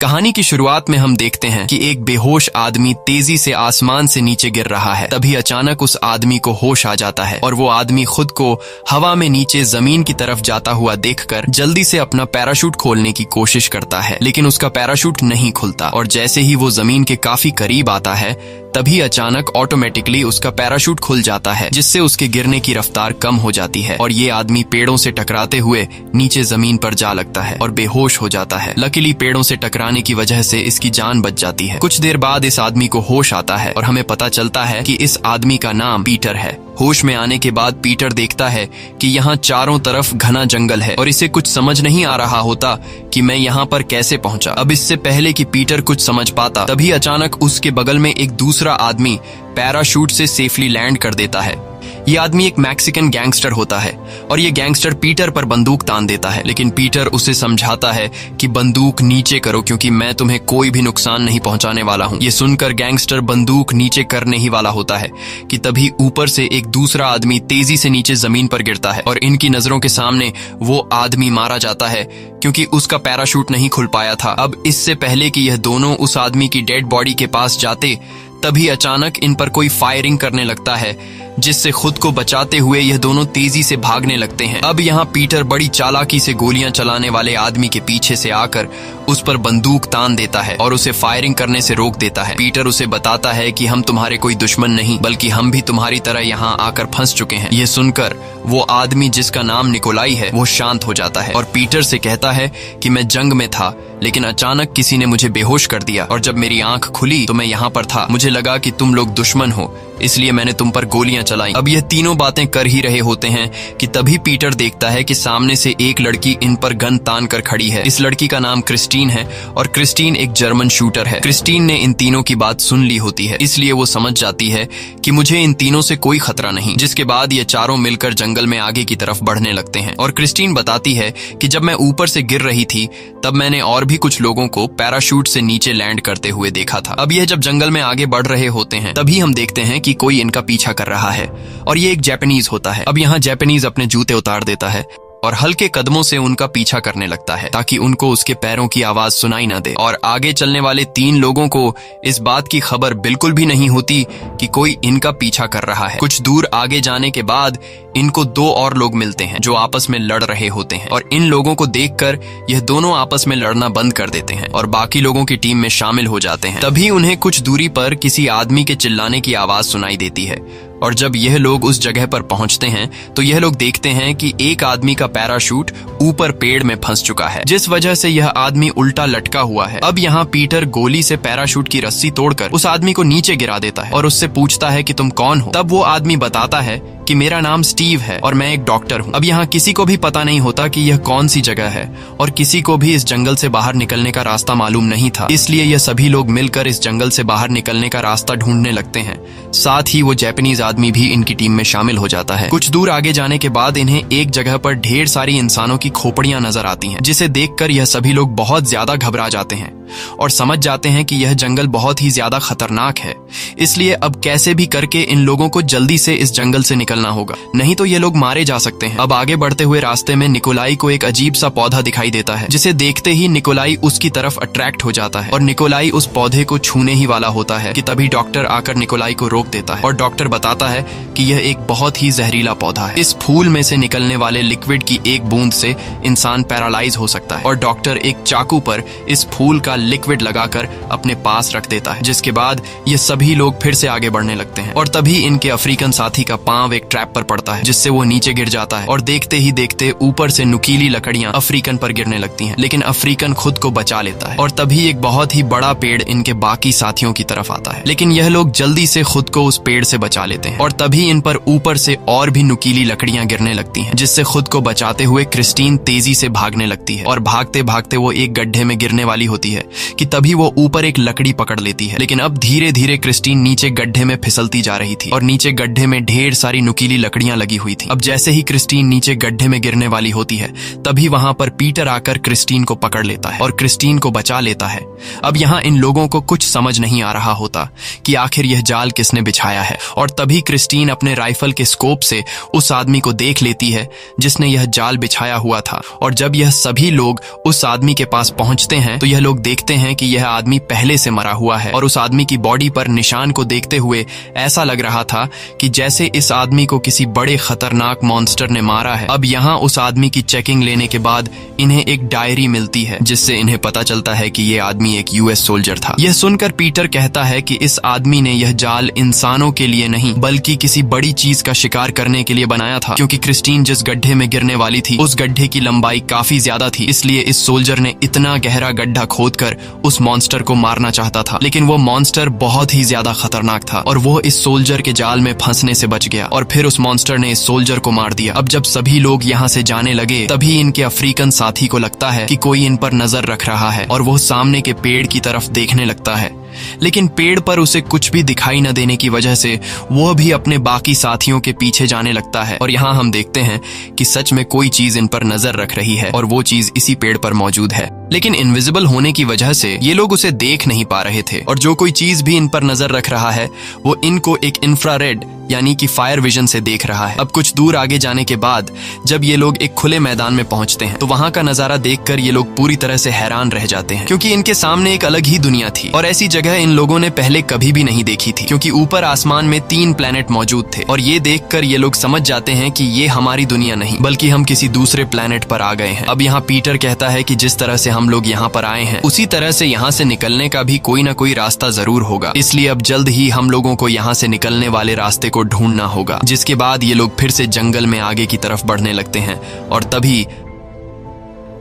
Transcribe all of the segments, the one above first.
कहानी की शुरुआत में हम देखते हैं कि एक बेहोश आदमी तेजी से आसमान से नीचे गिर रहा है। तभी अचानक उस आदमी को होश आ जाता है और वो आदमी खुद को हवा में नीचे जमीन की तरफ जाता हुआ देखकर जल्दी से अपना पैराशूट खोलने की कोशिश करता है, लेकिन उसका पैराशूट नहीं खुलता और जैसे ही वो जमीन के काफी करीब आता है तभी अचानक ऑटोमेटिकली उसका पैराशूट खुल जाता है, जिससे उसके गिरने की रफ्तार कम हो जाती है और ये आदमी पेड़ों से टकराते हुए नीचे जमीन पर जा लगता है और बेहोश हो जाता है। लकीली पेड़ों से टकराने की वजह से इसकी जान बच जाती है। कुछ देर बाद इस आदमी को होश आता है और हमें पता चलता है कि इस आदमी का नाम पीटर है। होश में आने के बाद पीटर देखता है कि यहाँ चारों तरफ घना जंगल है और इसे कुछ समझ नहीं आ रहा होता कि मैं यहाँ पर कैसे पहुंचा। अब इससे पहले कि पीटर कुछ समझ पाता तभी अचानक उसके बगल में एक दूसरा आदमी पैराशूट से सेफली लैंड कर देता है। ये आदमी एक मैक्सिकन गैंगस्टर होता है और ये गैंगस्टर पीटर पर बंदूक तान देता है, लेकिन पीटर उसे समझाता है कि बंदूक नीचे करो क्योंकि मैं तुम्हें कोई भी नुकसान नहीं पहुंचाने वाला हूं। ये सुनकर गैंगस्टर बंदूक नीचे करने ही वाला होता है कि तभी ऊपर से एक दूसरा आदमी तेजी से नीचे जमीन पर गिरता है और इनकी नजरों के सामने वो आदमी मारा जाता है क्योंकि उसका पैराशूट नहीं खुल पाया था। अब इससे पहले कि यह दोनों उस आदमी की डेड बॉडी के पास जाते तभी अचानक इन पर कोई फायरिंग करने लगता है, जिससे खुद को बचाते हुए यह दोनों तेजी से भागने लगते हैं। अब यहाँ पीटर बड़ी चालाकी से गोलियां चलाने वाले आदमी के पीछे से आकर उस पर बंदूक तान देता है और उसे फायरिंग करने से रोक देता है। पीटर उसे बताता है कि हम तुम्हारे कोई दुश्मन नहीं बल्कि हम भी तुम्हारी तरह यहाँ आकर फंस चुके हैं। यह सुनकर वो आदमी जिसका नाम निकोलाई है वो शांत हो जाता है और पीटर से कहता है कि मैं जंग में था लेकिन अचानक किसी ने मुझे बेहोश कर दिया और जब मेरी आंख खुली तो मैं यहाँ पर था। मुझे लगा कि तुम लोग दुश्मन हो इसलिए मैंने तुम पर गोलियां चलाई। अब यह तीनों बातें कर ही रहे होते हैं कि तभी पीटर देखता है कि सामने से एक लड़की इन पर गन तान कर खड़ी है। इस लड़की का नाम क्रिस्टीन है और क्रिस्टीन एक जर्मन शूटर है। क्रिस्टीन ने इन तीनों की बात सुन ली होती है इसलिए वो समझ जाती है कि मुझे इन तीनों से कोई खतरा नहीं, जिसके बाद ये चारों मिलकर जंगल में आगे की तरफ बढ़ने लगते हैं। और क्रिस्टीन बताती है कि जब मैं ऊपर से गिर रही थी तब मैंने और भी कुछ लोगों को पैराशूट से नीचे लैंड करते हुए देखा था। अब यह जब जंगल में आगे बढ़ रहे होते हैं तभी हम देखते हैं कि कोई इनका पीछा कर रहा है और ये एक जापानीज होता है। अब यहाँ जापानीज अपने जूते उतार देता है और हल्के कदमों से उनका पीछा करने लगता है ताकि उनको उसके पैरों की आवाज सुनाई न दे। और आगे चलने वाले तीन लोगों को इस बात की खबर बिल्कुल भी नहीं होती कि कोई इनका पीछा कर रहा है। कुछ दूर आगे जाने के बाद इनको दो और लोग मिलते हैं जो आपस में लड़ रहे होते हैं और इन लोगों को देखकर यह दोनों आपस में लड़ना बंद कर देते हैं और बाकी लोगों की टीम में शामिल हो जाते हैं। तभी उन्हें कुछ दूरी पर किसी आदमी के चिल्लाने की आवाज सुनाई देती है और जब यह लोग उस जगह पर पहुंचते हैं तो यह लोग देखते हैं कि एक आदमी का पैराशूट ऊपर पेड़ में फंस चुका है, जिस वजह से यह आदमी उल्टा लटका हुआ है। अब यहाँ पीटर गोली से पैराशूट की रस्सी तोड़कर उस आदमी को नीचे गिरा देता है और उससे पूछता है कि तुम कौन हो। तब वो आदमी बताता है कि मेरा नाम स्टीव है और मैं एक डॉक्टर हूँ। अब यहाँ किसी को भी पता नहीं होता कि यह कौन सी जगह है और किसी को भी इस जंगल से बाहर निकलने का रास्ता मालूम नहीं था, इसलिए यह सभी लोग मिलकर इस जंगल से बाहर निकलने का रास्ता ढूंढने लगते हैं। साथ ही वो जापानीज आदमी भी इनकी टीम में शामिल हो जाता है। कुछ दूर आगे जाने के बाद इन्हें एक जगह पर ढेर सारी इंसानों की खोपड़ियां नजर आती हैं, जिसे देखकर यह सभी लोग बहुत ज्यादा घबरा जाते हैं और समझ जाते हैं कि यह जंगल बहुत ही ज्यादा खतरनाक है, इसलिए अब कैसे भी करके इन लोगों को जल्दी से इस जंगल से निकलना होगा, नहीं तो ये लोग मारे जा सकते हैं। अब आगे बढ़ते हुए रास्ते में निकोलाई को एक अजीब सा पौधा दिखाई देता है, जिसे देखते ही निकोलाई उसकी तरफ अट्रैक्ट हो जाता है और निकोलाई उस पौधे को छूने ही वाला होता है कि तभी डॉक्टर आकर निकोलाई को रोक देता है और डॉक्टर बताता है कि यह एक बहुत ही जहरीला पौधा है। इस फूल में से निकलने वाले लिक्विड की एक बूंद से इंसान पैरालाइज हो सकता है और डॉक्टर एक चाकू पर इस फूल का लिक्विड लगाकर अपने पास रख देता है, जिसके बाद ये सभी लोग फिर से आगे बढ़ने लगते हैं और तभी इनके अफ्रीकन साथी का पांव एक ट्रैप पर पड़ता है, जिससे वो नीचे गिर जाता है और देखते ही देखते ऊपर से नुकीली लकड़ियां अफ्रीकन पर गिरने लगती हैं, लेकिन अफ्रीकन खुद को बचा लेता है और तभी एक बहुत ही बड़ा पेड़ इनके बाकी साथियों की तरफ आता है, लेकिन यह लोग जल्दी से खुद को उस पेड़ से बचा लेते हैं और तभी इन पर ऊपर से और भी नुकीली लकड़ियां गिरने लगती हैं, जिससे खुद को बचाते हुए क्रिस्टीन तेजी से भागने लगती है और भागते भागते वो एक गड्ढे में गिरने वाली होती है कि तभी वो ऊपर एक लकड़ी पकड़ लेती है, लेकिन अब धीरे धीरे क्रिस्टीन नीचे गड्ढे में फिसलती जा रही थी और नीचे गड्ढे में ढेर सारी नुकीली लकड़ियां लगी हुई थी। अब जैसे ही क्रिस्टीन नीचे गड्ढे में गिरने वाली होती है तभी वहां पर पीटर आकर क्रिस्टीन को पकड़ लेता है और क्रिस्टीन को बचा लेता है। अब यहाँ इन लोगों को कुछ समझ नहीं आ रहा होता कि आखिर यह जाल किसने बिछाया है, और तभी क्रिस्टीन अपने राइफल के स्कोप से उस आदमी को देख लेती है जिसने यह जाल बिछाया हुआ था। और जब यह सभी लोग उस आदमी के पास पहुंचते हैं तो यह लोग देखते हैं कि यह आदमी पहले से मरा हुआ है और उस आदमी की बॉडी पर निशान को देखते हुए ऐसा लग रहा था कि जैसे इस आदमी को किसी बड़े खतरनाक मॉन्स्टर ने मारा है। अब यहाँ उस आदमी की चेकिंग लेने के बाद इन्हें एक डायरी मिलती है जिससे इन्हें पता चलता है कि यह आदमी एक यूएस सोल्जर था। यह सुनकर पीटर कहता है कि इस आदमी ने यह जाल इंसानों के लिए नहीं बल्कि किसी बड़ी चीज का शिकार करने के लिए बनाया था, क्योंकि क्रिस्टीन जिस गड्ढे में गिरने वाली थी उस गड्ढे की लंबाई काफी ज्यादा थी, इसलिए इस सोल्जर ने इतना गहरा गड्ढा खोदकर उस मॉन्स्टर को मारना चाहता था। लेकिन वो मॉन्स्टर बहुत ही ज्यादा खतरनाक था और वो इस सोल्जर के जाल में फंसने से बच गया और फिर उस मॉन्स्टर ने इस सोल्जर को मार दिया। अब जब सभी लोग यहाँ से जाने लगे तभी इनके अफ्रीकन साथी को लगता है कि कोई इन पर नजर रख रहा है और वो सामने के पेड़ की तरफ देखने लगता है, लेकिन पेड़ पर उसे कुछ भी दिखाई न देने की वजह से वो भी अपने बाकी साथियों के पीछे जाने लगता है। और यहाँ हम देखते हैं कि सच में कोई चीज इन पर नजर रख रही है और वो चीज इसी पेड़ पर मौजूद है, लेकिन इनविजिबल होने की वजह से ये लोग उसे देख नहीं पा रहे थे। और जो कोई चीज भी इन पर नजर रख रहा है वो इनको एक इंफ्रारेड यानी कि फायर विजन से देख रहा है। अब कुछ दूर आगे जाने के बाद जब ये लोग एक खुले मैदान में पहुंचते हैं तो वहां का नजारा देखकर ये लोग पूरी तरह से हैरान रह जाते हैं, क्योंकि इनके सामने एक अलग ही दुनिया थी और ऐसी जगह इन लोगों ने पहले कभी भी नहीं देखी थी, क्योंकि ऊपर आसमान में 3 प्लेनेट मौजूद थे। और ये देखकर ये लोग समझ जाते हैं कि ये हमारी दुनिया नहीं बल्कि हम किसी दूसरे प्लेनेट पर आ गए हैं। अब यहाँ पीटर कहता है कि जिस तरह से हम लोग यहाँ पर आए हैं उसी तरह से यहाँ से निकलने का भी कोई ना कोई रास्ता जरूर होगा, इसलिए अब जल्द ही हम लोगों को यहाँ से निकलने वाले रास्ते को ढूंढना होगा। जिसके बाद ये लोग फिर से जंगल में आगे की तरफ बढ़ने लगते हैं और तभी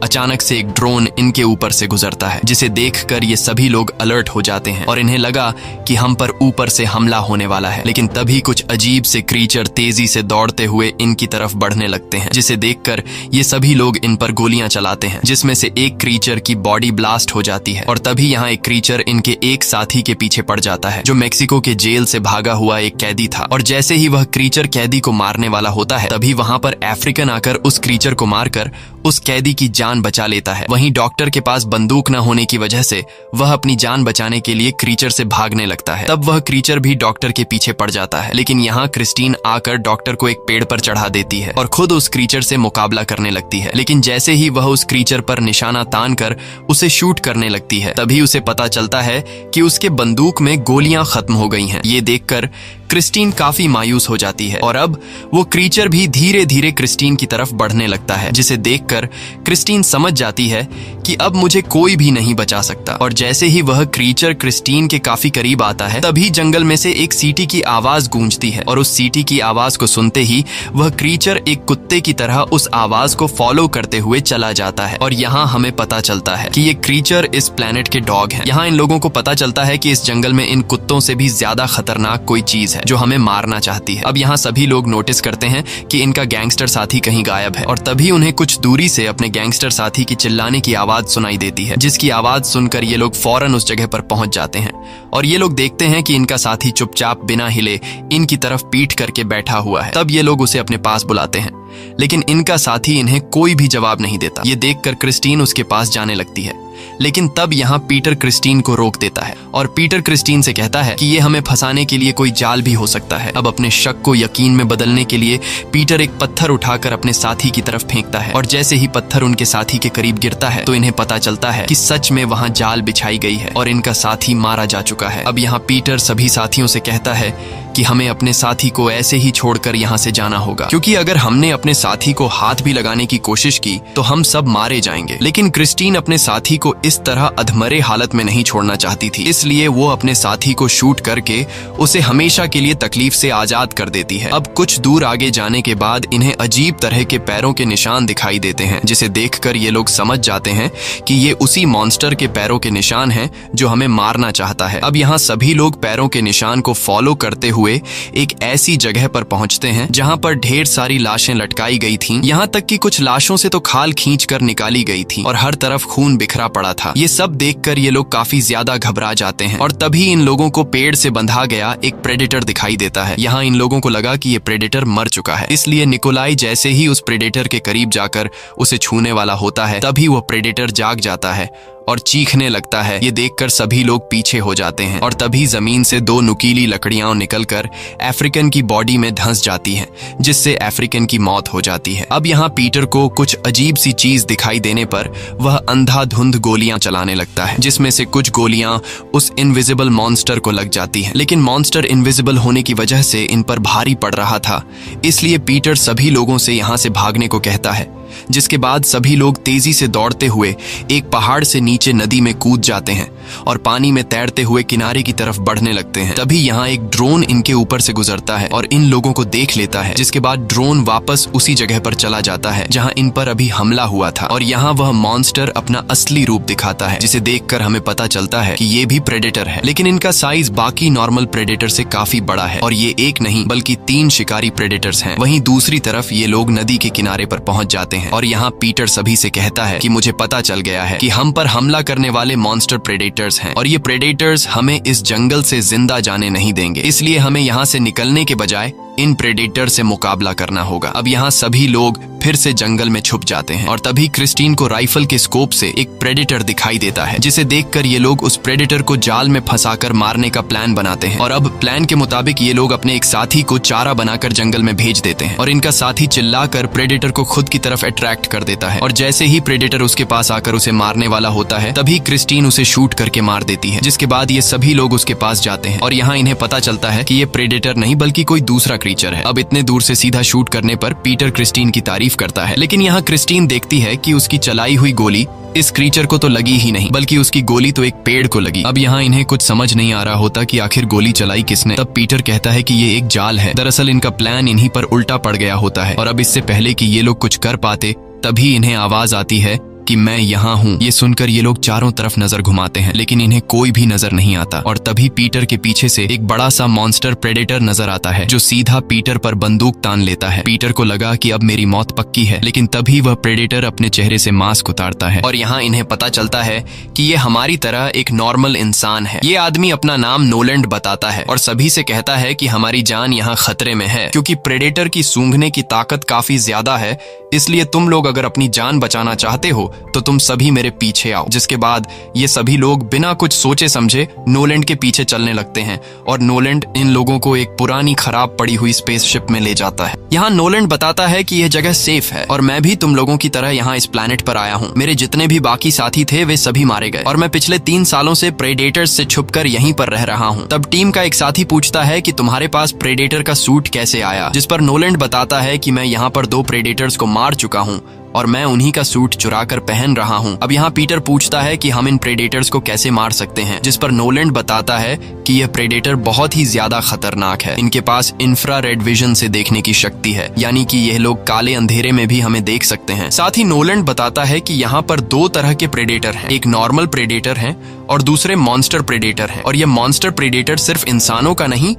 अचानक से एक ड्रोन इनके ऊपर से गुजरता है, जिसे देखकर ये सभी लोग अलर्ट हो जाते हैं और इन्हें लगा कि हम पर ऊपर से हमला होने वाला है। लेकिन तभी कुछ अजीब से क्रीचर तेजी से दौड़ते हुए इनकी तरफ बढ़ने लगते हैं, जिसे देखकर ये सभी लोग इन पर गोलियां चलाते हैं, जिसमें से एक क्रीचर की बॉडी ब्लास्ट हो जाती है। और तभी यहाँ एक क्रीचर इनके एक साथी के पीछे पड़ जाता है जो मेक्सिको के जेल से भागा हुआ एक कैदी था। और जैसे ही वह क्रीचर कैदी को मारने वाला होता है तभी वहां पर अफ्रीकन आकर उस क्रीचर को मारकर उस कैदी की जान बचा लेता है। वहीं डॉक्टर के पास बंदूक न होने की वजह से वह अपनी जान बचाने के लिए क्रीचर से भागने लगता है। तब वह क्रीचर भी डॉक्टर के पीछे पड़ जाता है, लेकिन यहाँ क्रिस्टीन आकर डॉक्टर को एक पेड़ पर चढ़ा देती है और खुद उस क्रीचर से मुकाबला करने लगती है। लेकिन जैसे ही वह उस क्रीचर पर निशाना तान कर उसे शूट करने लगती है तभी उसे पता चलता है कि उसके बंदूक में गोलियां खत्म हो गई हैं। ये देखकर क्रिस्टीन काफी मायूस हो जाती है और अब वो क्रीचर भी धीरे धीरे क्रिस्टीन की तरफ बढ़ने लगता है, जिसे देखकर क्रिस्टीन समझ जाती है कि अब मुझे कोई भी नहीं बचा सकता। और जैसे ही वह क्रीचर क्रिस्टीन के काफी करीब आता है तभी जंगल में से एक सीटी की आवाज गूंजती है और उस सीटी की आवाज को सुनते ही वह क्रीचर एक कुत्ते की तरह उस आवाज को फॉलो करते हुए चला जाता है। और यहाँ हमें पता चलता है कि ये क्रीचर इस प्लेनेट के डॉग हैं। यहाँ इन लोगों को पता चलता है कि इस जंगल में इन कुत्तों से भी ज्यादा खतरनाक कोई चीज है जो हमें मारना चाहती है। अब यहाँ सभी लोग नोटिस करते हैं कि इनका गैंगस्टर साथी कहीं गायब है और तभी उन्हें कुछ दूरी से अपने गैंगस्टर साथी की चिल्लाने की आवाज सुनाई देती है, जिसकी आवाज सुनकर ये लोग फौरन उस जगह पर पहुंच जाते हैं और ये लोग देखते हैं कि इनका साथी चुपचाप बिना हिले इनकी तरफ पीठ करके बैठा हुआ है। तब ये लोग उसे अपने पास बुलाते हैं, लेकिन इनका साथी इन्हें कोई भी जवाब नहीं देता। ये देखकर क्रिस्टीन उसके पास जाने लगती है, लेकिन तब यहाँ पीटर क्रिस्टीन को रोक देता है और पीटर क्रिस्टीन से कहता है कि ये हमें फंसाने के लिए कोई जाल भी हो सकता है। अब अपने शक को यकीन में बदलने के लिए पीटर एक पत्थर उठाकर अपने साथी की तरफ फेंकता है और जैसे ही पत्थर उनके साथी के करीब गिरता है तो इन्हें पता चलता है कि सच में वहां जाल बिछाई गई है और इनका साथी मारा जा चुका है। अब यहाँ पीटर सभी साथियों से कहता है कि हमें अपने साथी को ऐसे ही छोड़कर यहाँ से जाना होगा, क्योंकि अगर हमने अपने साथी को हाथ भी लगाने की कोशिश की तो हम सब मारे जाएंगे। लेकिन क्रिस्टीन अपने साथी को इस तरह अधमरे हालत में नहीं छोड़ना चाहती थी, इसलिए वो अपने साथी को शूट करके उसे हमेशा के लिए तकलीफ से आजाद कर देती है। अब कुछ दूर आगे जाने के बाद इन्हें अजीब तरह के पैरों के निशान दिखाई देते हैं, जिसे देखकर ये लोग समझ जाते हैं कि ये उसी मॉन्स्टर के पैरों के निशान हैं जो हमें मारना चाहता है। अब यहाँ सभी लोग पैरों के निशान को फॉलो करते हुए हुए एक ऐसी जगह पर पहुंचते हैं जहां पर ढेर सारी लाशें लटकाई गई थीं, यहां तक कि कुछ लाशों से तो खाल खींचकर निकाली गई थी और हर तरफ खून बिखरा पड़ा था। ये सब देखकर ये लोग काफी ज्यादा घबरा जाते हैं और तभी इन लोगों को पेड़ से बंधा गया एक प्रेडेटर दिखाई देता है। यहाँ इन लोगों को लगा कि ये प्रेडेटर मर चुका है, इसलिए निकोलाई जैसे ही उस प्रेडेटर के करीब जाकर उसे छूने वाला होता है तभी वो प्रेडेटर जाग जाता है और चीखने लगता है। ये देखकर सभी लोग पीछे हो जाते हैं और तभी जमीन से दो नुकीली लकड़ियां निकलकर अफ्रीकन की बॉडी में धंस जाती हैं, जिससे अफ्रीकन की मौत हो जाती है। अब यहाँ पीटर को कुछ अजीब सी चीज दिखाई देने पर वह अंधाधुंध गोलियां चलाने लगता है, जिसमें से कुछ गोलियां उस इनविजिबल मॉन्स्टर को लग जाती हैं। लेकिन मॉन्स्टर इनविजिबल होने की वजह से इन पर भारी पड़ रहा था, इसलिए पीटर सभी लोगों से यहाँ से भागने को कहता है, जिसके बाद सभी लोग तेजी से दौड़ते हुए एक पहाड़ से नीचे नदी में कूद जाते हैं और पानी में तैरते हुए किनारे की तरफ बढ़ने लगते हैं। तभी यहाँ एक ड्रोन इनके ऊपर से गुजरता है और इन लोगों को देख लेता है, जिसके बाद ड्रोन वापस उसी जगह पर चला जाता है जहाँ इन पर अभी हमला हुआ था और यहाँ वह मॉन्स्टर अपना असली रूप दिखाता है, जिसे देखकर हमें पता चलता है कि ये भी प्रेडेटर है, लेकिन इनका साइज बाकी नॉर्मल प्रेडेटर से काफी बड़ा है और ये एक नहीं बल्कि 3 शिकारी प्रेडेटर्स हैं। वहीं दूसरी तरफ ये लोग नदी के किनारे पर पहुंच जाते हैं और यहाँ पीटर सभी से कहता है कि मुझे पता चल गया है कि हम पर हमला करने वाले मॉन्स्टर प्रेडेटर्स हैं और ये प्रेडेटर्स हमें इस जंगल से जिंदा जाने नहीं देंगे, इसलिए हमें यहाँ से निकलने के बजाय इन प्रेडेटर से मुकाबला करना होगा। अब यहाँ सभी लोग फिर से जंगल में छुप जाते हैं और तभी क्रिस्टीन को राइफल के स्कोप से एक प्रेडेटर दिखाई देता है, जिसे देखकर ये लोग उस प्रेडेटर को जाल में फंसाकर मारने का प्लान बनाते हैं। और अब प्लान के मुताबिक ये लोग अपने एक साथी को चारा बनाकर जंगल में भेज देते हैं और इनका साथी चिल्लाकर प्रेडेटर को खुद की तरफ अट्रैक्ट कर देता है और जैसे ही प्रेडेटर उसके पास आकर उसे मारने वाला होता है तभी क्रिस्टीन उसे शूट करके मार देती है, जिसके बाद ये सभी लोग उसके पास जाते हैं और यहाँ इन्हें पता चलता है कि ये प्रेडेटर नहीं बल्कि कोई दूसरा क्रीचर है। अब इतने दूर से सीधा शूट करने पर पीटर क्रिस्टीन की तारीफ करता है, लेकिन यहाँ क्रिस्टीन देखती है कि उसकी चलाई हुई गोली इस क्रीचर को तो लगी ही नहीं बल्कि उसकी गोली तो एक पेड़ को लगी। अब यहाँ इन्हें कुछ समझ नहीं आ रहा होता कि आखिर गोली चलाई किसने। तब पीटर कहता है कि ये एक जाल है, दरअसल इनका प्लान इन्हीं पर उल्टा पड़ गया होता है और अब इससे पहले कि ये लोग कुछ कर पाते तभी इन्हें आवाज आती है कि मैं यहाँ हूँ। ये सुनकर ये लोग चारों तरफ नजर घुमाते हैं, लेकिन इन्हें कोई भी नजर नहीं आता और तभी पीटर के पीछे से एक बड़ा सा मॉन्स्टर प्रेडेटर नजर आता है जो सीधा पीटर पर बंदूक तान लेता है। पीटर को लगा कि अब मेरी मौत पक्की है, लेकिन तभी वह प्रेडेटर अपने चेहरे से मास्क उतारता है और यहाँ इन्हें पता चलता है कि ये हमारी तरह एक नॉर्मल इंसान है। ये आदमी अपना नाम नोलैंड बताता है और सभी से कहता है कि हमारी जान यहाँ खतरे में है, क्योंकि प्रेडेटर की सूंघने की ताकत काफी ज्यादा है, इसलिए तुम लोग अगर अपनी जान बचाना चाहते हो तो तुम सभी मेरे पीछे आओ। जिसके बाद ये सभी लोग बिना कुछ सोचे समझे नोलैंड के पीछे चलने लगते हैं और नोलैंड इन लोगों को एक पुरानी खराब पड़ी हुई स्पेसशिप में ले जाता है। यहाँ नोलैंड बताता है कि यह जगह सेफ है और मैं भी तुम लोगों की तरह यहाँ इस प्लैनेट पर आया हूँ। मेरे जितने भी बाकी साथी थे वे सभी मारे गए और मैं पिछले 3 सालों से प्रेडेटर्स से छुपकर यहीं पर रह रहा हूँ। तब टीम का एक साथी पूछता है कि तुम्हारे पास प्रेडेटर का सूट कैसे आया, जिस पर नोलैंड बताता है कि मैं यहाँ पर 2 प्रेडेटर्स को मार चुका हूँ और मैं उन्हीं का सूट चुराकर पहन रहा हूँ। अब यहाँ पीटर पूछता है कि हम इन प्रेडेटर्स को कैसे मार सकते हैं, जिस पर नोलैंड बताता है कि यह प्रेडेटर बहुत ही ज्यादा खतरनाक है। इनके पास इंफ्रारेड विजन से देखने की शक्ति है, यानी कि यह लोग काले अंधेरे में भी हमें देख सकते हैं। साथ ही नोलैंड बताता है कि यहाँ पर 2 तरह के प्रेडेटर हैं, एक नॉर्मल प्रेडेटर है और दूसरे मॉन्स्टर प्रेडेटर है। और ये मॉन्स्टर प्रेडेटर सिर्फ इंसानों का नहीं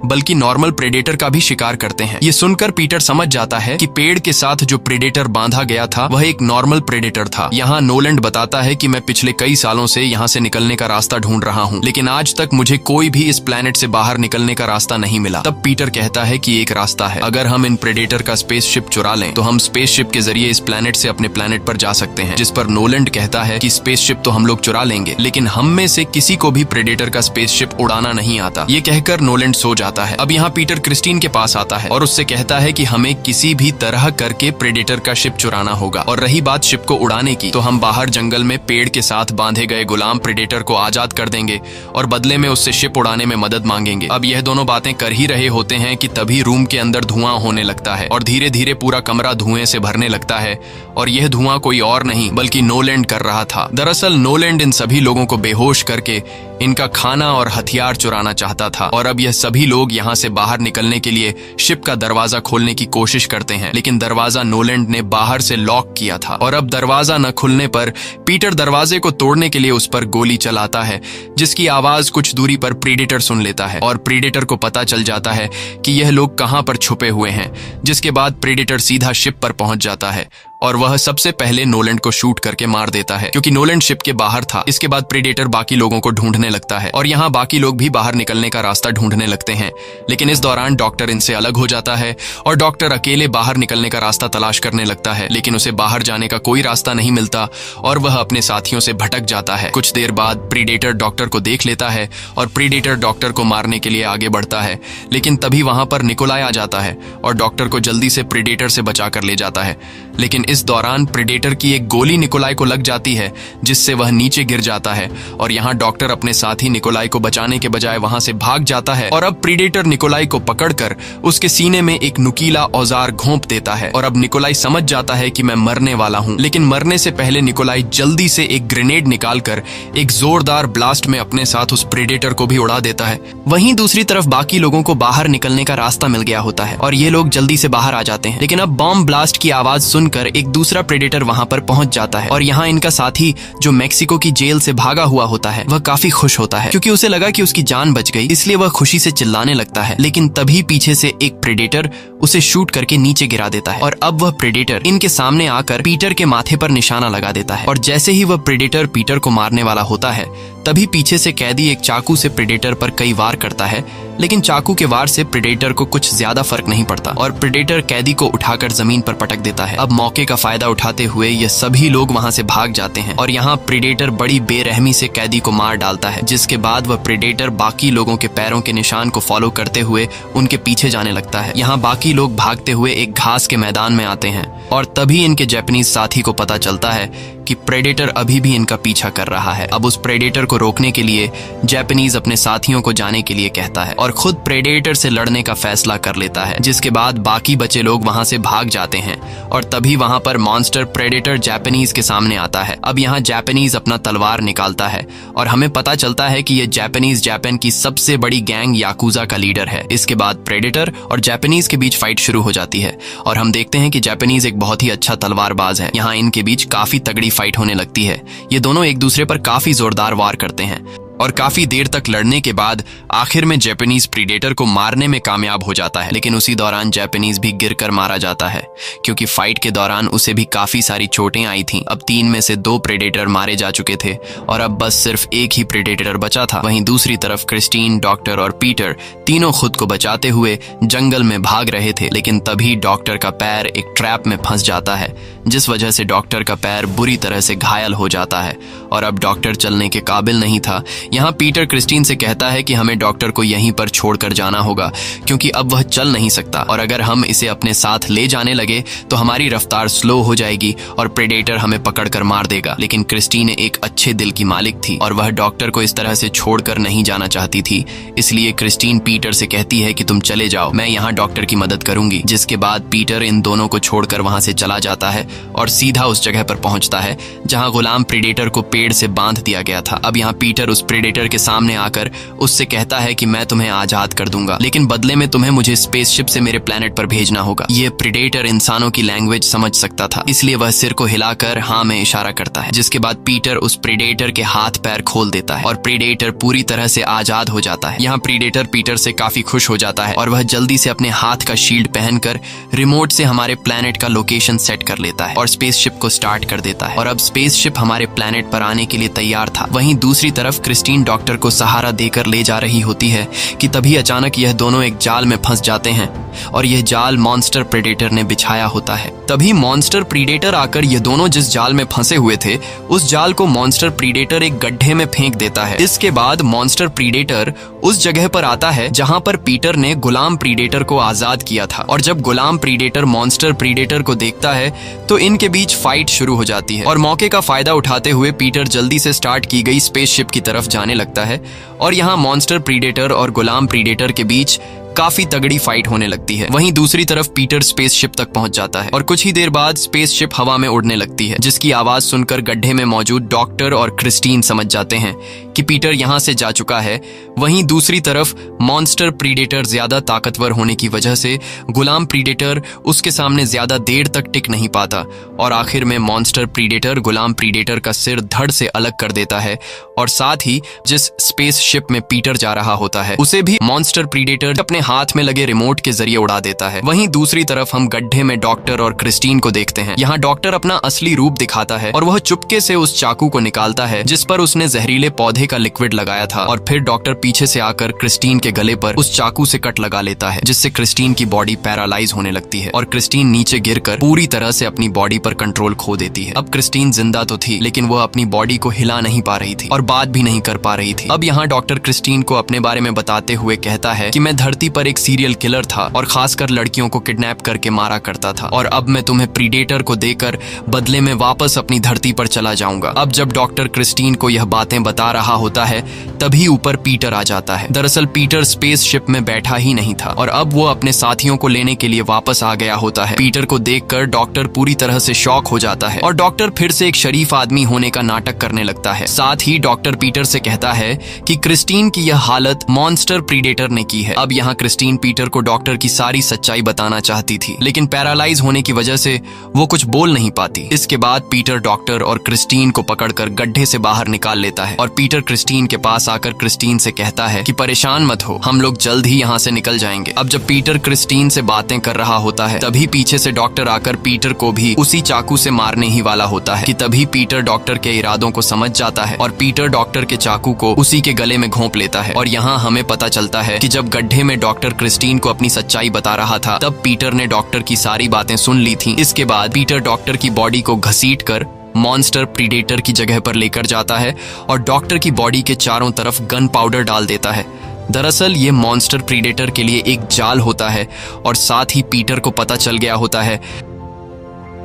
बल्कि नॉर्मल प्रेडेटर का भी शिकार करते हैं। ये सुनकर पीटर समझ जाता है कि पेड़ के साथ जो प्रेडेटर बांधा गया था वह एक नॉर्मल प्रेडेटर था। यहाँ नोलैंड बताता है कि मैं पिछले कई सालों से यहाँ से निकलने का रास्ता ढूंढ रहा हूँ, लेकिन आज तक मुझे कोई भी इस प्लैनेट से बाहर निकलने का रास्ता नहीं मिला। तब पीटर कहता है कि एक रास्ता है, अगर हम इन प्रेडेटर का स्पेसशिप चुरा लें तो हम स्पेसशिप के जरिए इस प्लैनेट से अपने प्लैनेट पर जा सकते हैं। जिस पर नोलैंड कहता है कि स्पेसशिप तो हम लोग चुरा लेंगे, लेकिन हम में से किसी को भी प्रेडेटर का स्पेसशिप उड़ाना नहीं आता। ये कहकर नोलैंड सो जाता है। अब यहाँ पीटर क्रिस्टीन के पास आता है और उससे कहता है कि हमें किसी भी तरह करके प्रेडेटर का शिप चुराना होगा, और रही बात शिप को उड़ाने की तो हम बाहर जंगल में पेड़ के साथ बांधे गए गुलाम प्रेडेटर को आजाद कर देंगे और बदले में उससे शिप उड़ाने में मदद मांगेंगे। अब यह दोनों बातें कर ही रहे होते हैं कि तभी रूम के अंदर धुआं होने लगता है और धीरे धीरे पूरा कमरा धुएं से भरने लगता है और यह धुआं कोई और नहीं बल्कि नोलैंड कर रहा था। दरअसल नोलैंड इन सभी लोगों को बेहोश करके इनका खाना और हथियार चुराना चाहता था और अब यह सभी लोग लोग यहाँ से बाहर निकलने के लिए शिप का दरवाजा खोलने की कोशिश करते हैं, लेकिन दरवाजा नोलैंड ने बाहर से लॉक किया था और अब दरवाजा न खुलने पर पीटर दरवाजे को तोड़ने के लिए उस पर गोली चलाता है, जिसकी आवाज कुछ दूरी पर प्रीडेटर सुन लेता है और प्रीडेटर को पता चल जाता है कि यह लोग कहां पर छुपे हुए हैं। जिसके बाद प्रीडेटर सीधा शिप पर पहुंच जाता है और वह सबसे पहले नोलैंड को शूट करके मार देता है, क्योंकि नोलैंड शिप के बाहर था। इसके बाद प्रीडेटर बाकी लोगों को ढूंढने लगता है और यहाँ बाकी लोग भी बाहर निकलने का रास्ता ढूंढने लगते हैं, लेकिन इस दौरान डॉक्टर इनसे अलग हो जाता है और डॉक्टर अकेले बाहर निकलने का रास्ता तलाश करने लगता है, लेकिन उसे बाहर जाने का कोई रास्ता नहीं मिलता और वह अपने साथियों से भटक जाता है। कुछ देर बाद प्रीडेटर डॉक्टर को देख लेता है और प्रीडेटर डॉक्टर को मारने के लिए आगे बढ़ता है, लेकिन तभी वहां पर निकोलाई आ जाता है और डॉक्टर को जल्दी से प्रीडेटर से बचा कर ले जाता है। लेकिन इस दौरान प्रीडेटर की एक गोली निकोलाई को लग जाती है, जिससे वह नीचे गिर जाता है और यहाँ डॉक्टर अपने साथी निकोलाई को बचाने के बजाय वहां से भाग जाता है और अब प्रीडेटर निकोलाई को पकड़कर उसके सीने में एक नुकीला औजार घोंप देता है और अब निकोलाई समझ जाता है कि मैं मरने वाला हूँ। लेकिन मरने से पहले निकोलाई जल्दी से एक ग्रेनेड निकालकर एक जोरदार ब्लास्ट में अपने साथ उस प्रीडेटर को भी उड़ा देता है। वहीं दूसरी तरफ बाकी लोगों को बाहर निकलने का रास्ता मिल गया होता है और ये लोग जल्दी से बाहर आ जाते हैं, लेकिन अब बॉम्ब ब्लास्ट की आवाज सुनकर एक दूसरा प्रेडेटर वहां पर पहुंच जाता है और यहाँ इनका साथी जो मेक्सिको की जेल से भागा हुआ होता है वह काफी खुश होता है, क्योंकि उसे लगा कि उसकी जान बच गई, इसलिए वह खुशी से चिल्लाने लगता है। लेकिन तभी पीछे से एक प्रेडेटर उसे शूट करके नीचे गिरा देता है और अब वह प्रेडेटर इनके सामने आकर पीटर के माथे पर निशाना लगा देता है और जैसे ही वह प्रेडेटर पीटर को मारने वाला होता है तभी पीछे से कैदी एक चाकू से प्रेडेटर पर कई वार करता है, लेकिन चाकू के वार से प्रेडेटर को कुछ ज्यादा फर्क नहीं पड़ता और प्रेडेटर कैदी को उठाकर जमीन पर पटक देता है। अब मौके का फायदा उठाते हुए ये सभी लोग वहां से भाग जाते हैं और यहाँ प्रेडेटर बड़ी बेरहमी से कैदी को मार डालता है, जिसके बाद वह प्रेडेटर बाकी लोगों के पैरों के निशान को फॉलो करते हुए उनके पीछे जाने लगता है। यहाँ बाकी लोग भागते हुए एक घास के मैदान में आते हैं और तभी इनके जापानीज साथी को पता चलता है कि प्रेडेटर अभी भी इनका पीछा कर रहा है। अब उस प्रेडेटर को रोकने के लिए जापानीज अपने साथियों को जाने के लिए कहता है और खुद प्रेडेटर से लड़ने का फैसला कर लेता है, जिसके बाद बाकी बचे लोग वहां से भाग जाते हैं और तभी वहां पर मॉन्स्टर प्रेडेटर जापानीज के सामने आता है। अब यहाँ जापानीज अपना तलवार निकालता है और हमें पता चलता है कि ये जापानीज जापान की सबसे बड़ी गैंग याकुजा का लीडर है। इसके बाद प्रेडेटर और जापानीज के बीच फाइट शुरू हो जाती है और हम देखते हैं कि जापानीज एक बहुत ही अच्छा तलवारबाज है। यहाँ इनके बीच काफी तगड़ी फाइट होने लगती है। ये दोनों एक दूसरे पर काफी जोरदार वार करते हैं और काफी देर तक लड़ने के बाद आखिर में जापानीज प्रीडेटर को मारने में कामयाब हो जाता है, लेकिन उसी दौरान जापानीज भी गिरकर मारा जाता है, क्योंकि फाइट के दौरान उसे भी काफी सारी चोटें आई थीं। अब 3 में से 2 प्रेडेटर मारे जा चुके थे और अब बस सिर्फ एक ही प्रेडेटर बचा था। वहीं दूसरी तरफ क्रिस्टीन, डॉक्टर और पीटर तीनों खुद को बचाते हुए जंगल में भाग रहे थे, लेकिन तभी डॉक्टर का पैर एक ट्रैप में फंस जाता है, जिस वजह से डॉक्टर का पैर बुरी तरह से घायल हो जाता है और अब डॉक्टर चलने के काबिल नहीं था। यहाँ पीटर क्रिस्टीन से कहता है कि हमें डॉक्टर को यहीं पर छोड़कर जाना होगा, क्योंकि अब वह चल नहीं सकता और अगर हम इसे अपने साथ ले जाने लगे तो हमारी रफ्तार स्लो हो जाएगी और प्रेडेटर हमें पकड़कर मार देगा। लेकिन क्रिस्टीन एक अच्छे दिल की मालिक थी और वह डॉक्टर को इस तरह से छोड़कर नहीं जाना चाहती थी, इसलिए क्रिस्टीन पीटर से कहती है कि तुम चले जाओ, मैं यहाँ डॉक्टर की मदद करूंगी। जिसके बाद पीटर इन दोनों को छोड़कर वहां से चला जाता है और सीधा उस जगह पर पहुंचता है जहां गुलाम प्रेडेटर को पेड़ से बांध दिया गया था। अब यहाँ पीटर उस प्रेडेटर के सामने आकर उससे कहता है कि मैं तुम्हें आजाद कर दूंगा, लेकिन बदले में तुम्हें मुझे स्पेसशिप से मेरे प्लेनेट पर भेजना होगा। ये प्रेडेटर इंसानों की लैंग्वेज समझ सकता था, इसलिए वह सिर को हिलाकर हाँ में इशारा करता है। जिसके बाद पीटर उस प्रेडेटर के हाथ पैर खोल देता है और प्रेडेटर पूरी तरह से आजाद हो जाता है। यहाँ प्रेडेटर पीटर से काफी खुश हो जाता है और वह जल्दी से अपने हाथ का शील्ड पहनकर रिमोट से हमारे प्लेनेट का लोकेशन सेट कर लेता है और स्पेसशिप को स्टार्ट कर देता है और अब स्पेसशिप हमारे प्लेनेट पर आने के लिए तैयार था। वहीं दूसरी तरफ क्रिस्टीन डॉक्टर को सहारा देकर ले जा रही होती है कि तभी अचानक यह दोनों एक जाल में फंस जाते हैं और यह जाल मॉन्स्टर प्रेडेटर ने बिछाया होता है। तभी मॉन्स्टर प्रेडेटर आकर ये दोनों जिस जाल में फंसे हुए थे उस जाल को मॉन्स्टर प्रेडेटर एक गड्ढे में फेंक देता है। इसके बाद मॉन्स्टर प्रेडेटर उस जगह पर आता है जहां पर पीटर ने गुलाम प्रेडेटर को आजाद किया था और जब गुलाम प्रेडेटर मॉन्स्टर प्रेडेटर को देखता है तो इनके बीच फाइट शुरू हो जाती है और मौके का फायदा उठाते हुए पीटर जल्दी से स्टार्ट की गई स्पेसशिप की तरफ जाने लगता है और यहाँ मॉन्स्टर प्रेडेटर और गुलाम प्रेडेटर के बीच काफी तगड़ी फाइट होने लगती है। वहीं दूसरी तरफ पीटर स्पेसशिप तक पहुंच जाता है और कुछ ही देर बाद स्पेसशिप हवा में उड़ने लगती है, जिसकी आवाज सुनकर गड्ढे में मौजूद डॉक्टर और क्रिस्टीन समझ जाते हैं कि पीटर यहां से जा चुका है। वहीं दूसरी तरफ मॉन्स्टर प्रीडेटर ज्यादा ताकतवर होने की वजह से गुलाम प्रीडेटर उसके सामने ज्यादा देर तक टिक नहीं पाता और आखिर में मॉन्स्टर प्रीडेटर गुलाम प्रीडेटर का सिर धड़ से अलग कर देता है और साथ ही जिस स्पेसशिप में पीटर जा रहा होता है उसे भी मॉन्स्टर प्रीडेटर अपने हाथ में लगे रिमोट के जरिए उड़ा देता है। वहीं दूसरी तरफ हम गड्ढे में डॉक्टर और क्रिस्टीन को देखते हैं। यहाँ डॉक्टर अपना असली रूप दिखाता है और वह चुपके से उस चाकू को निकालता है जिस पर उसने जहरीले पौधे का लिक्विड लगाया था और फिर डॉक्टर पीछे से आकर क्रिस्टीन के गले पर उस चाकू से कट लगा लेता है, जिससे क्रिस्टीन की बॉडी पैरालाइज होने लगती है और क्रिस्टीन नीचे गिरकर पूरी तरह से अपनी बॉडी पर कंट्रोल खो देती है। अब क्रिस्टीन जिंदा तो थी लेकिन वह अपनी बॉडी को हिला नहीं पा रही थी और बात भी नहीं कर पा रही थी। अब यहाँ डॉक्टर क्रिस्टीन को अपने बारे में बताते हुए कहता है कि मैं धरती पर एक सीरियल किलर था और खासकर लड़कियों को किडनैप करके मारा करता था और अब मैं तुम्हें प्रीडेटर को देकर बदले में वापस अपनी धरती पर चला जाऊंगा। अब जब डॉक्टर क्रिस्टीन को यह बातें बता रहा होता है तभी ऊपर पीटर आ जाता है। दरअसल पीटर स्पेसशिप में बैठा ही नहीं था और अब वो अपने साथियों को लेने के लिए वापस आ गया होता है। पीटर को देखकर डॉक्टर पूरी तरह से शॉक हो जाता है और डॉक्टर फिर से एक शरीफ आदमी होने का नाटक करने लगता है। साथ ही डॉक्टर पीटर से कहता है कि क्रिस्टीन की यह हालत मॉन्स्टर प्रीडेटर ने की है। अब यहाँ क्रिस्टीन पीटर को डॉक्टर की सारी सच्चाई बताना चाहती थी लेकिन पैरालाइज होने की वजह से वो कुछ बोल नहीं पाती। इसके बाद पीटर डॉक्टर और क्रिस्टीन को पकड़कर गड्ढे से बाहर निकाल लेता है और पीटर क्रिस्टीन के पास आकर क्रिस्टीन से कहता है कि परेशान मत हो, हम लोग जल्द ही यहाँ से निकल जाएंगे। अब जब पीटर क्रिस्टीन से बातें कर रहा होता है तभी पीछे से डॉक्टर आकर पीटर को भी उसी चाकू से मारने ही वाला होता है कि तभी पीटर डॉक्टर के इरादों को समझ जाता है और पीटर डॉक्टर के चाकू को उसी के गले में घोंप लेता है। और यहाँ हमें पता चलता है कि जब गड्ढे में डॉक्टर क्रिस्टीन को अपनी सच्चाई बता रहा था तब पीटर ने डॉक्टर की सारी बातें सुन ली थी। इसके बाद पीटर डॉक्टर की बॉडी को घसीटकर मॉन्स्टर प्रीडेटर की जगह पर लेकर जाता है और डॉक्टर की बॉडी के चारों तरफ गन पाउडर डाल देता है। दरअसल ये मॉन्स्टर प्रीडेटर के लिए एक जाल होता है और साथ ही पीटर को पता चल गया होता है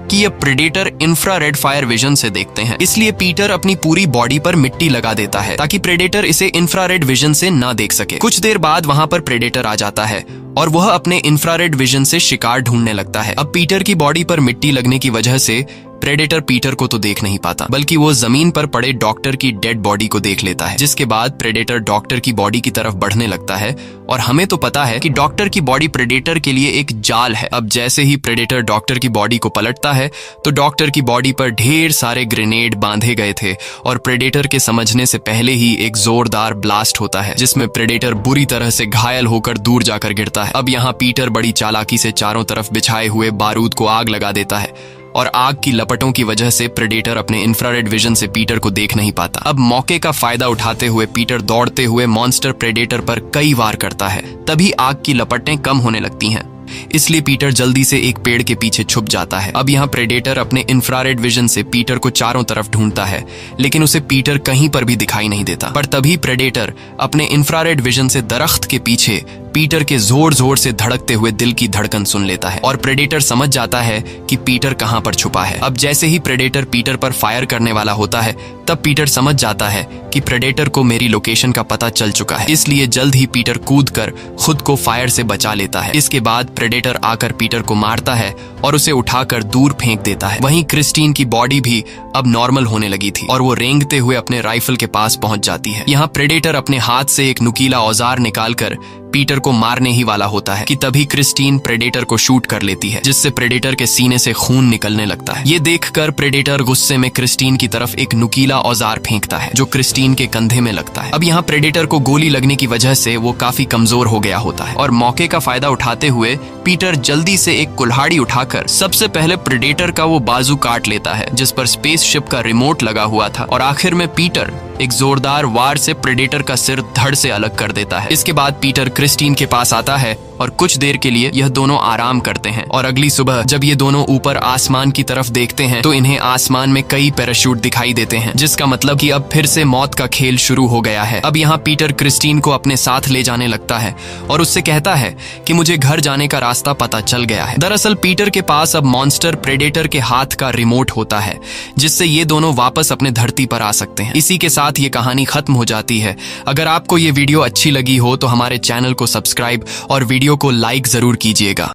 कि ये प्रेडेटर इंफ्रारेड फायर विजन से देखते हैं, इसलिए पीटर अपनी पूरी बॉडी पर मिट्टी लगा देता है ताकि प्रेडेटर इसे इंफ्रारेड विजन से ना देख सके। कुछ देर बाद वहां पर प्रेडेटर आ जाता है और वह अपने इंफ्रारेड विजन से शिकार ढूंढने लगता है। अब पीटर की बॉडी पर मिट्टी लगने की वजह से प्रेडेटर पीटर को तो देख नहीं पाता बल्कि वो जमीन पर पड़े डॉक्टर की डेड बॉडी को देख लेता है, जिसके बाद प्रेडेटर डॉक्टर की बॉडी की तरफ बढ़ने लगता है और हमें तो पता है कि डॉक्टर की बॉडी प्रेडेटर के लिए एक जाल है। अब जैसे ही प्रेडेटर डॉक्टर की बॉडी को पलटता है तो डॉक्टर की बॉडी पर ढेर सारे ग्रेनेड बांधे गए थे और प्रेडेटर के समझने से पहले ही एक जोरदार ब्लास्ट होता है जिसमें प्रेडेटर बुरी तरह से घायल होकर दूर जाकर गिरता है। अब यहाँ पीटर बड़ी चालाकी से चारों तरफ बिछाए हुए बारूद को आग लगा देता है और आग की लपटों की वजह से प्रेडेटर अपने इंफ्रारेड विजन से पीटर को देख नहीं पाता। अब मौके का फायदा उठाते हुए पीटर दौड़ते हुए मॉन्स्टर प्रेडेटर पर कई वार करता है, तभी आग की लपटें कम होने लगती हैं, इसलिए पीटर जल्दी से एक पेड़ के पीछे छुप जाता है। अब यहाँ प्रेडेटर अपने इंफ्रारेड विजन से पीटर को चारों तरफ ढूंढता है लेकिन उसे पीटर कहीं पर भी दिखाई नहीं देता। पर तभी प्रेडेटर अपने इंफ्रारेड विजन से दरख्त के पीछे पीटर के जोर जोर से धड़कते हुए दिल की धड़कन सुन लेता है और प्रेडेटर समझ जाता है कि पीटर कहां पर छुपा है। अब जैसे ही प्रेडेटर पीटर पर फायर करने वाला होता है तब पीटर समझ जाता है कि प्रेडेटर को मेरी लोकेशन का पता चल चुका है, इसलिए जल्द ही पीटर कूदकर खुद को फायर से बचा लेता है। इसके बाद प्रेडेटर आकर पीटर को मारता है और उसे उठाकर दूर फेंक देता है। वहीं क्रिस्टीन की बॉडी भी अब नॉर्मल होने लगी थी और वो रेंगते हुए अपने राइफल के पास पहुंच जाती है। यहाँ प्रेडेटर अपने हाथ से एक नुकीला औजार निकालकर पीटर को मारने ही वाला होता है कि तभी क्रिस्टीन प्रेडेटर को शूट कर लेती है, जिससे प्रेडेटर के सीने से खून निकलने लगता है। ये देखकर प्रेडेटर गुस्से में क्रिस्टीन की तरफ एक नुकीला औजार फेंकता है जो क्रिस्टीन के कंधे में लगता है। अब यहाँ प्रेडेटर को गोली लगने की वजह से वो काफी कमजोर हो गया होता है और मौके का फायदा उठाते हुए पीटर जल्दी से एक कुल्हाड़ी उठाकर सबसे पहले प्रेडेटर का वो बाजू काट लेता है जिस पर स्पेसशिप का रिमोट लगा हुआ था और आखिर में पीटर एक जोरदार वार से प्रेडेटर का सिर धड़ से अलग कर देता है। इसके बाद पीटर क्रिस्टीन के पास आता है और कुछ देर के लिए यह दोनों आराम करते हैं और अगली सुबह जब ये दोनों ऊपर आसमान की तरफ देखते हैं तो इन्हें आसमान में कई पैराशूट दिखाई देते हैं, जिसका मतलब कि अब फिर से मौत का खेल शुरू हो गया है। अब यहाँ पीटर क्रिस्टीन को अपने साथ ले जाने लगता है और उससे कहता है कि मुझे घर जाने का रास्ता पता चल गया है। दरअसल पीटर के पास अब मॉन्स्टर प्रेडेटर के हाथ का रिमोट होता है जिससे ये दोनों वापस अपने धरती पर आ सकते हैं। इसी के साथ साथ ये कहानी खत्म हो जाती है। अगर आपको ये वीडियो अच्छी लगी हो तो हमारे चैनल को सब्सक्राइब और वीडियो को लाइक जरूर कीजिएगा।